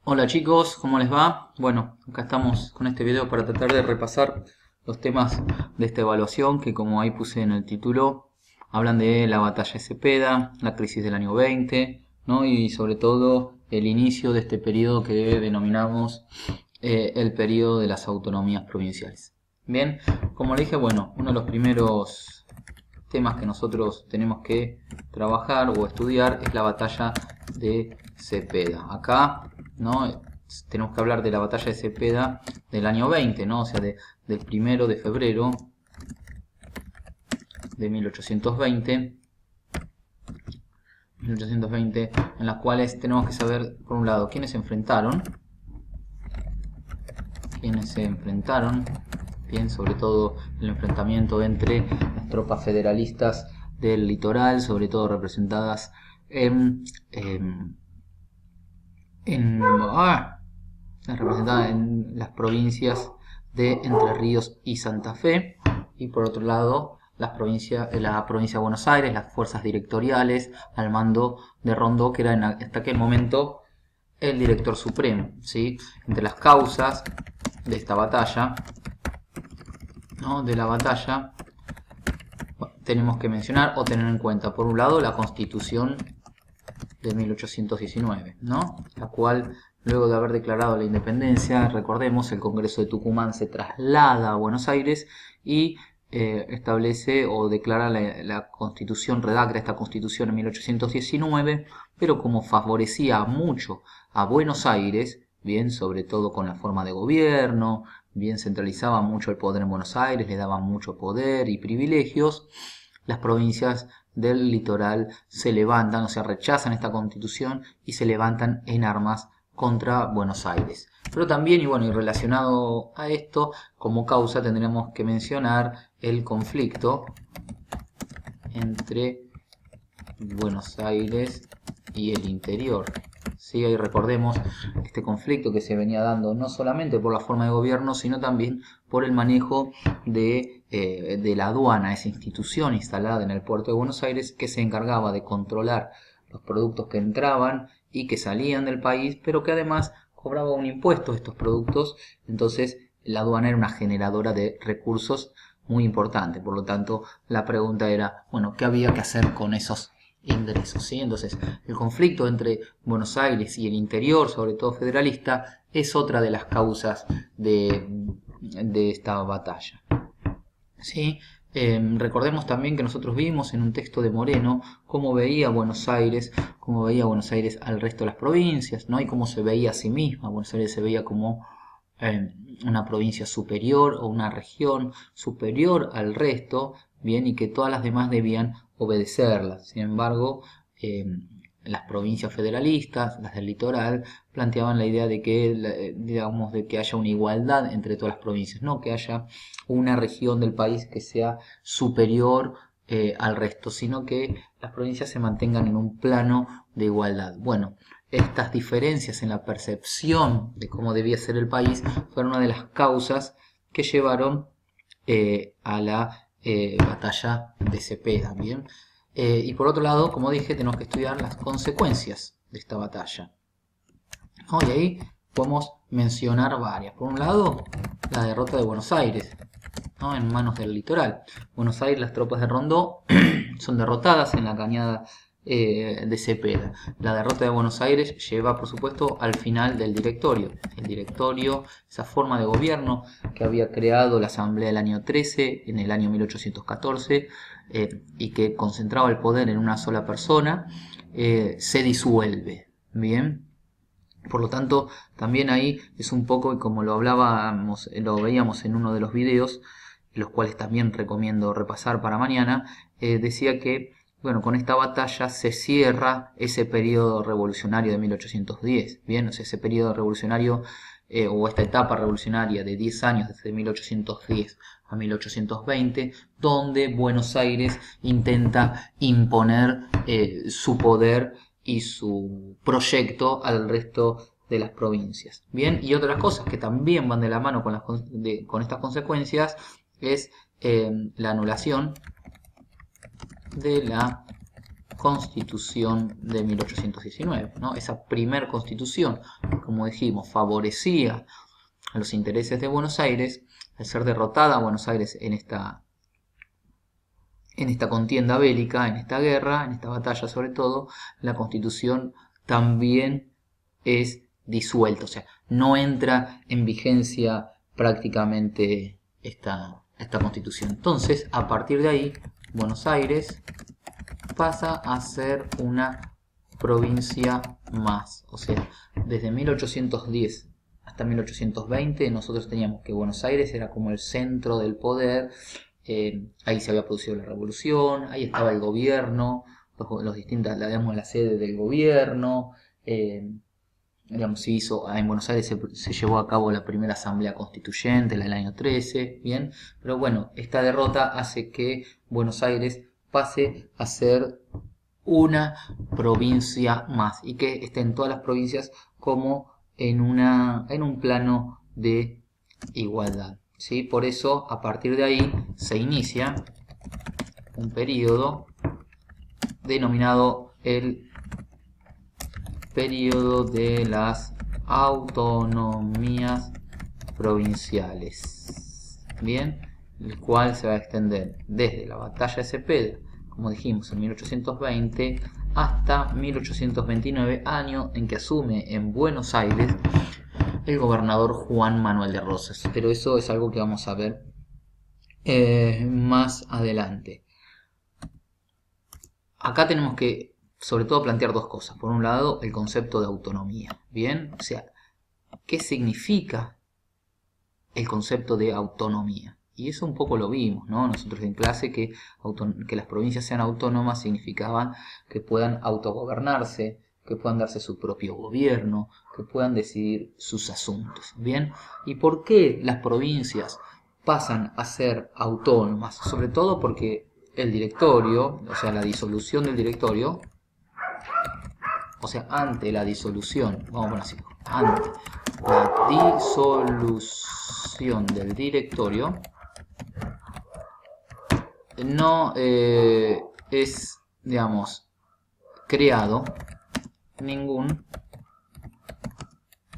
Hola chicos, ¿cómo les va? Bueno, acá estamos con este video para tratar de repasar los temas de esta evaluación que, como ahí puse en el título, hablan de la batalla de Cepeda, la crisis del año 20, ¿no? Y sobre todo el inicio de este periodo que denominamos el periodo de las autonomías provinciales. Bien, como le dije, bueno, uno de los primeros temas que nosotros tenemos que trabajar o estudiar es la batalla de Cepeda. Acá, ¿no? Tenemos que hablar de la batalla de Cepeda del año 20, ¿no? O sea, del 1 de febrero de 1820, en las cuales tenemos que saber, por un lado, quiénes se enfrentaron, bien, sobre todo el enfrentamiento entre las tropas federalistas del litoral, sobre todo representadas en las provincias de Entre Ríos y Santa Fe, y por otro lado la provincia de Buenos Aires, las fuerzas directoriales al mando de Rondó, que era hasta aquel momento el director supremo, ¿sí? Entre las causas de esta batalla, ¿no? De la batalla, tenemos que mencionar o tener en cuenta, por un lado, la Constitución de 1819, ¿no? La cual, luego de haber declarado la independencia, recordemos, el Congreso de Tucumán se traslada a Buenos Aires y establece o declara la Constitución, redacta esta Constitución en 1819, pero como favorecía mucho a Buenos Aires, bien, sobre todo con la forma de gobierno, bien centralizaba mucho el poder en Buenos Aires, le daba mucho poder y privilegios, las provincias del litoral se levantan, o sea, rechazan esta constitución y se levantan en armas contra Buenos Aires. Pero también, y bueno, y relacionado a esto, como causa tendríamos que mencionar el conflicto entre Buenos Aires y el interior. Sí, ahí recordemos este conflicto que se venía dando no solamente por la forma de gobierno, sino también por el manejo de la aduana, esa institución instalada en el puerto de Buenos Aires que se encargaba de controlar los productos que entraban y que salían del país, pero que además cobraba un impuesto a estos productos. Entonces la aduana era una generadora de recursos muy importante. Por lo tanto, la pregunta era, bueno, ¿qué había que hacer con esos ingresos? ¿Sí? Entonces, el conflicto entre Buenos Aires y el interior, sobre todo federalista, es otra de las causas de esta batalla. ¿Sí? Recordemos también que nosotros vimos en un texto de Moreno cómo veía Buenos Aires al resto de las provincias, ¿no? Y cómo se veía a sí misma. Buenos Aires se veía como una provincia superior o una región superior al resto, bien, y que todas las demás debían obedecerla. Sin embargo, las provincias federalistas, las del litoral, planteaban la idea de que, digamos, de que haya una igualdad entre todas las provincias, no que haya una región del país que sea superior al resto, sino que las provincias se mantengan en un plano de igualdad. Bueno, estas diferencias en la percepción de cómo debía ser el país fueron una de las causas que llevaron a la batalla de Cepeda, ¿bien? Y por otro lado, como dije, tenemos que estudiar las consecuencias de esta batalla, ¿no? Y ahí podemos mencionar varias. Por un lado, la derrota de Buenos Aires, ¿no? En manos del litoral. Buenos Aires, las tropas de Rondó son derrotadas en la cañada de Cepeda. La derrota de Buenos Aires lleva, por supuesto, al final del directorio. El directorio, esa forma de gobierno que había creado la Asamblea del año 13, en el año 1814, y que concentraba el poder en una sola persona, se disuelve. Bien. Por lo tanto, también ahí es un poco, y como lo veíamos en uno de los videos, los cuales también recomiendo repasar para mañana, decía que, bueno, con esta batalla se cierra ese periodo revolucionario de 1810, bien, o sea, ese periodo revolucionario o esta etapa revolucionaria de 10 años, desde 1810 a 1820, donde Buenos Aires intenta imponer su poder y su proyecto al resto de las provincias. Bien, y otras cosas que también van de la mano con estas consecuencias es la anulación de la Constitución de 1819, ¿no? Esa primer constitución, como dijimos, favorecía a los intereses de Buenos Aires. Al ser derrotada Buenos Aires en esta contienda bélica, en esta guerra, en esta batalla sobre todo, la Constitución también es disuelta, o sea, no entra en vigencia prácticamente esta Constitución. Entonces, a partir de ahí, Buenos Aires pasa a ser una provincia más, o sea, desde 1810 hasta 1820 nosotros teníamos que Buenos Aires era como el centro del poder. Ahí se había producido la revolución, ahí estaba el gobierno, los distintas, digamos, la sede del gobierno, digamos, se hizo, en Buenos Aires se llevó a cabo la primera asamblea constituyente, la del año 13, bien, pero bueno, esta derrota hace que Buenos Aires pase a ser una provincia más y que estén todas las provincias como en un plano de igualdad. ¿Sí? Por eso, a partir de ahí, se inicia un periodo denominado el periodo de las autonomías provinciales. Bien, el cual se va a extender desde la batalla de Cepeda, como dijimos, en 1820, hasta 1829, año en que asume en Buenos Aires el gobernador Juan Manuel de Rosas, pero eso es algo que vamos a ver más adelante. Acá tenemos que, sobre todo, plantear dos cosas. Por un lado, el concepto de autonomía. Bien, o sea, ¿qué significa el concepto de autonomía? Y eso un poco lo vimos, ¿no? Nosotros en clase que las provincias sean autónomas significaban que puedan autogobernarse, que puedan darse su propio gobierno, que puedan decidir sus asuntos. ¿Bien? ¿Y por qué las provincias pasan a ser autónomas? Sobre todo porque el directorio, o sea, la disolución del directorio, o sea, ante la disolución, vamos a poner así, ante la disolución del directorio, no es, digamos, creado ningún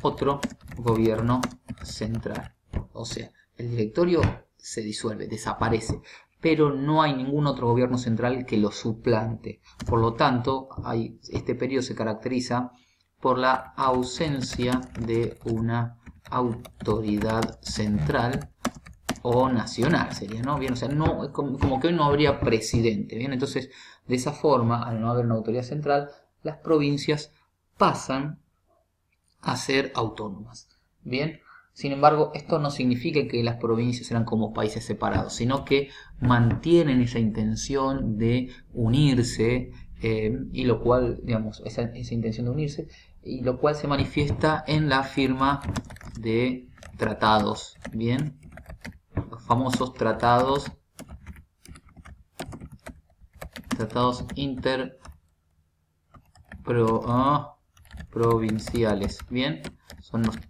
otro gobierno central. O sea, el directorio se disuelve, desaparece, pero no hay ningún otro gobierno central que lo suplante. Por lo tanto, este periodo se caracteriza por la ausencia de una autoridad central o nacional, sería, ¿no? Bien, o sea, no, como que hoy no habría presidente, ¿bien? Entonces, de esa forma, al no haber una autoridad central, las provincias pasan a ser autónomas. Bien, sin embargo, esto no significa que las provincias eran como países separados, sino que mantienen esa intención de unirse, y lo cual, digamos, esa intención de unirse, y lo cual se manifiesta en la firma de tratados. Bien, los famosos tratados provinciales. Bien,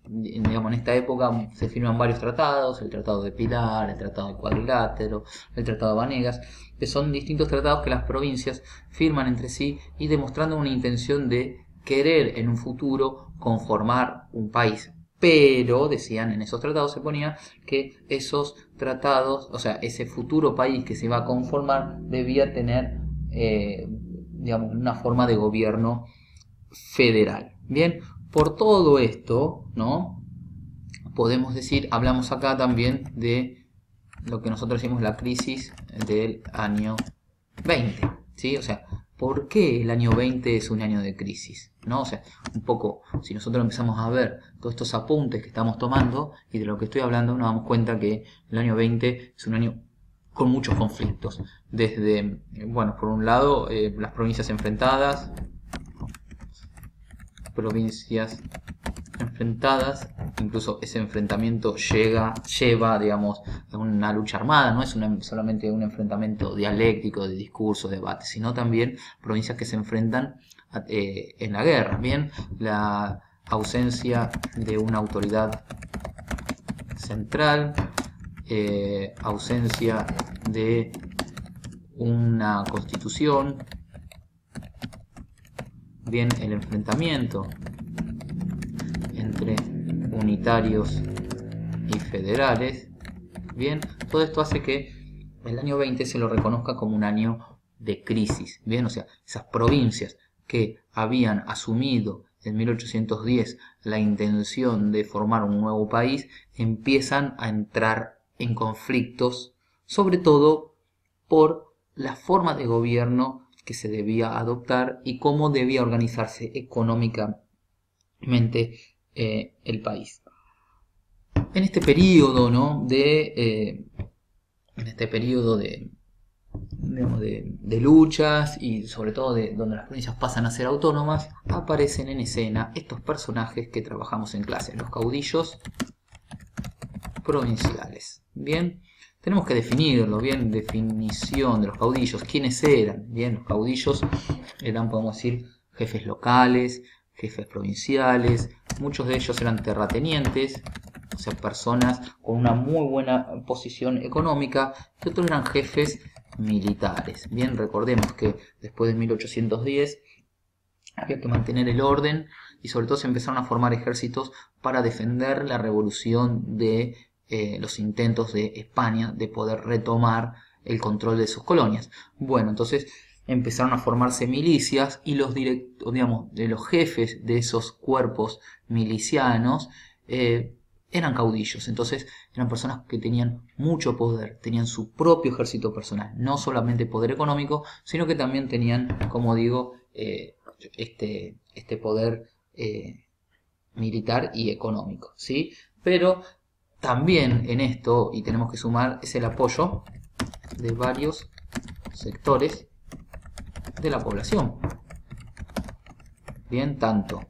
digamos, en esta época se firman varios tratados, el Tratado de Pilar, el Tratado de Cuadrilátero, el Tratado de Vanegas, que son distintos tratados que las provincias firman entre sí y demostrando una intención de querer en un futuro conformar un país. Pero, decían, en esos tratados se ponía que esos tratados, o sea, ese futuro país que se iba a conformar debía tener, digamos, una forma de gobierno federal. Bien, por todo esto, ¿no? Podemos decir, hablamos acá también de lo que nosotros decimos la crisis del año 20, ¿sí? O sea, ¿por qué el año 20 es un año de crisis? ¿No? O sea, un poco, si nosotros empezamos a ver todos estos apuntes que estamos tomando y de lo que estoy hablando, nos damos cuenta que el año 20 es un año con muchos conflictos. Desde, bueno, por un lado, las provincias enfrentadas, incluso ese enfrentamiento lleva, digamos, a una lucha armada, no es solamente un enfrentamiento dialéctico de discurso, debate, sino también provincias que se enfrentan en la guerra. Bien, la ausencia de una autoridad central, ausencia de una constitución, bien, el enfrentamiento entre unitarios y federales, bien, todo esto hace que el año 20 se lo reconozca como un año de crisis, bien, o sea, esas provincias que habían asumido en 1810 la intención de formar un nuevo país empiezan a entrar en conflictos, sobre todo por la forma de gobierno que se debía adoptar y cómo debía organizarse económicamente el país. En este periodo, ¿no? En este periodo de luchas y sobre todo de donde las provincias pasan a ser autónomas, aparecen en escena estos personajes que trabajamos en clase, los caudillos provinciales. Bien, tenemos que definirlo, bien, definición de los caudillos, quiénes eran. Bien, los caudillos eran, podemos decir, jefes locales, jefes provinciales, muchos de ellos eran terratenientes, o sea, personas con una muy buena posición económica, y otros eran jefes militares. Bien, recordemos que después de 1810 había que mantener el orden y sobre todo se empezaron a formar ejércitos para defender la revolución de los intentos de España de poder retomar el control de sus colonias. Bueno, entonces empezaron a formarse milicias y los digamos, de los jefes de esos cuerpos milicianos eran caudillos, entonces eran personas que tenían mucho poder, tenían su propio ejército personal, no solamente poder económico, sino que también tenían, como digo, este poder militar y económico, ¿sí? Pero también en esto, y tenemos que sumar, es el apoyo de varios sectores de la población. Bien, tanto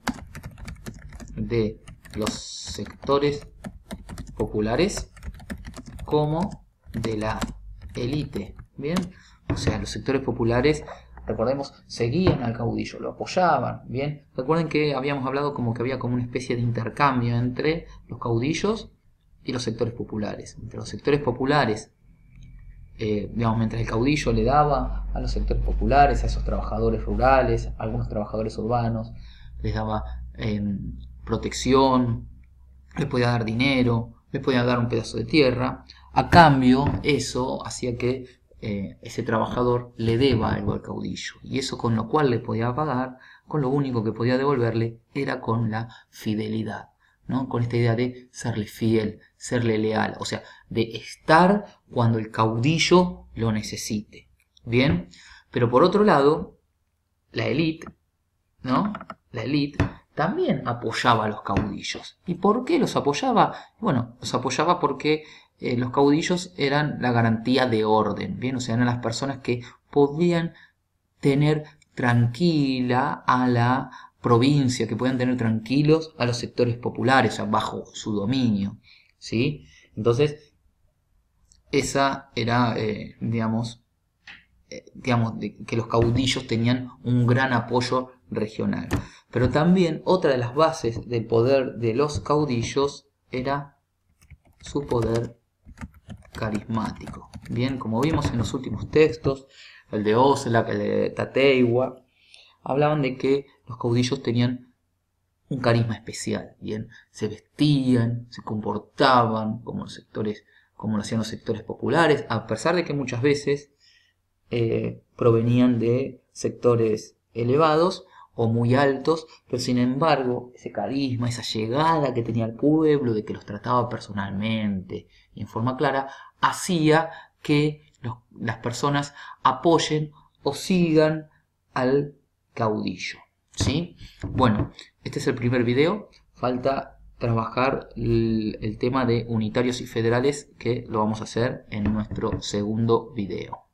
de los sectores populares como de la élite. Bien, o sea, los sectores populares, recordemos, seguían al caudillo, lo apoyaban. Bien, recuerden que habíamos hablado como que había como una especie de intercambio entre los caudillos y los sectores populares. Entre los sectores populares, digamos, mientras el caudillo le daba a los sectores populares, a esos trabajadores rurales, a algunos trabajadores urbanos, les daba protección, les podía dar dinero, les podía dar un pedazo de tierra. A cambio, eso hacía que ese trabajador le deba algo al caudillo. Y eso con lo cual le podía pagar, con lo único que podía devolverle era con la fidelidad, ¿no? Con esta idea de serle fiel, serle leal, o sea, de estar cuando el caudillo lo necesite. Bien, pero por otro lado, la élite, ¿no? La élite también apoyaba a los caudillos. ¿Y por qué los apoyaba? Bueno, los apoyaba porque los caudillos eran la garantía de orden, ¿bien? O sea, eran las personas que podían tener tranquila a la provincia, que podían tener tranquilos a los sectores populares, o sea, bajo su dominio, ¿sí? Entonces, esa era, digamos, que los caudillos tenían un gran apoyo regional. Pero también otra de las bases del poder de los caudillos era su poder carismático. Bien, como vimos en los últimos textos, el de Oslac, el de Tateiwa, hablaban de que los caudillos tenían un carisma especial. Bien, se vestían, se comportaban como lo hacían los sectores populares, a pesar de que muchas veces provenían de sectores elevados o muy altos, pero sin embargo ese carisma, esa llegada que tenía al pueblo, de que los trataba personalmente y en forma clara, hacía que las personas apoyen o sigan al caudillo, ¿sí? Bueno, este es el primer video, falta trabajar el tema de unitarios y federales, que lo vamos a hacer en nuestro segundo video.